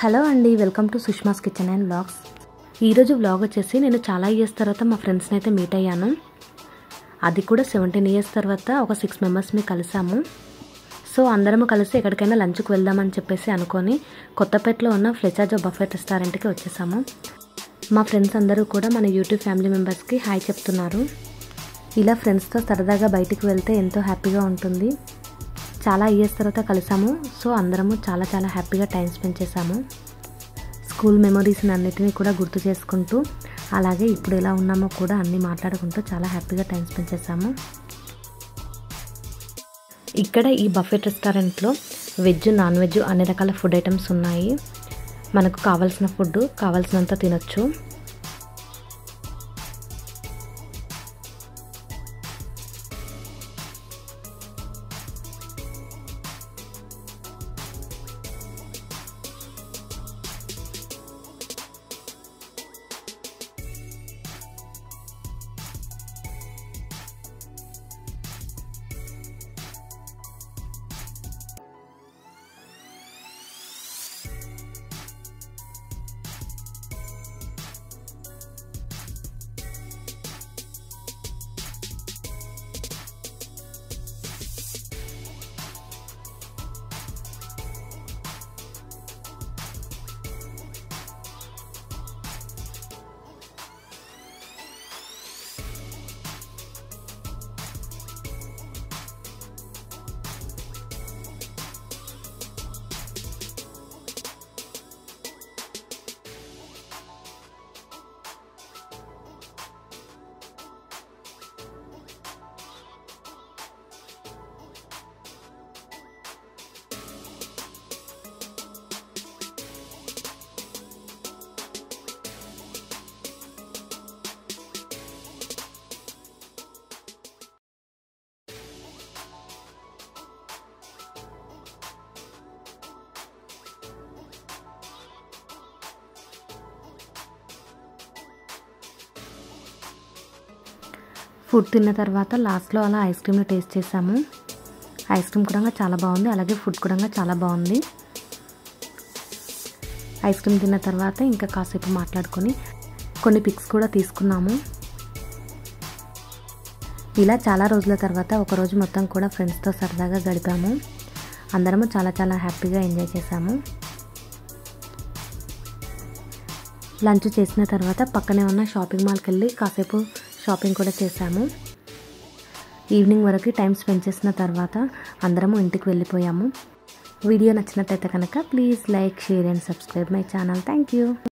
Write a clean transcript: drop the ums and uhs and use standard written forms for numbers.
Hello అండి, welcome to Sushma's kitchen and vlogs. ఈరోజు vlog వచ్చేసి నేను చాలా ఇయర్స్ తర్వాత మా ఫ్రెండ్స్ని అయితే మీట్ అయ్యాను. అది కూడా 17 ఇయర్స్ తర్వాత ఒక 6 మెంబర్స్ని కలిసాము. సో అందరము కలిసి ఎక్కడికైనా లంచ్కి వెళ్దామని చెప్పేసి అనుకొని కొత్తపేటలో ఉన్న ఫ్లెచాజో బఫెట్ రెస్టారెంట్కి వచ్చేసాము. మా ఫ్రెండ్స్ అందరూ కూడా మన యూట్యూబ్ ఫ్యామిలీ మెంబర్స్కి హాయ్ చెప్తున్నారు. ఇలా ఫ్రెండ్స్తో సరదాగా బయటికి వెళ్తే ఎంతో హ్యాపీగా ఉంటుంది. చాలా ఇయర్స్ తర్వాత కలిసాము. సో అందరము చాలా హ్యాపీగా టైం స్పెండ్ చేసాము. స్కూల్ మెమొరీస్ని అన్నిటినీ కూడా గుర్తు చేసుకుంటూ, అలాగే ఇప్పుడు ఎలా ఉన్నామో కూడా అన్నీ మాట్లాడుకుంటూ చాలా హ్యాపీగా టైం స్పెండ్ చేసాము. ఇక్కడ ఈ బఫెట్ రెస్టారెంట్లో వెజ్, నాన్ వెజ్ అన్ని రకాల ఫుడ్ ఐటమ్స్ ఉన్నాయి. మనకు కావాల్సిన ఫుడ్ కావాల్సినంత తినొచ్చు. ఫుడ్ తిన్న తర్వాత లాస్ట్లో అలా ఐస్ క్రీమ్ని టేస్ట్ చేసాము. ఐస్ క్రీమ్ కూడా చాలా బాగుంది, అలాగే ఫుడ్ కూడా చాలా బాగుంది. ఐస్ క్రీమ్ తిన్న తర్వాత ఇంకా కాసేపు మాట్లాడుకొని కొన్ని పిక్స్ కూడా తీసుకున్నాము. ఇలా చాలా రోజుల తర్వాత ఒకరోజు మొత్తం కూడా ఫ్రెండ్స్తో సరదాగా గడిపాము. అందరము చాలా హ్యాపీగా ఎంజాయ్ చేసాము. లంచ్ చేసిన తర్వాత పక్కనే ఉన్న షాపింగ్ మాల్కి వెళ్ళి కాసేపు షాపింగ్ కూడా చేసాము. ఈవినింగ్ వరకు టైం స్పెండ్ చేసిన తర్వాత అందరము ఇంటికి వెళ్ళిపోయాము. వీడియో నచ్చినట్టయితే కనుక please like, share and subscribe my channel. Thank you.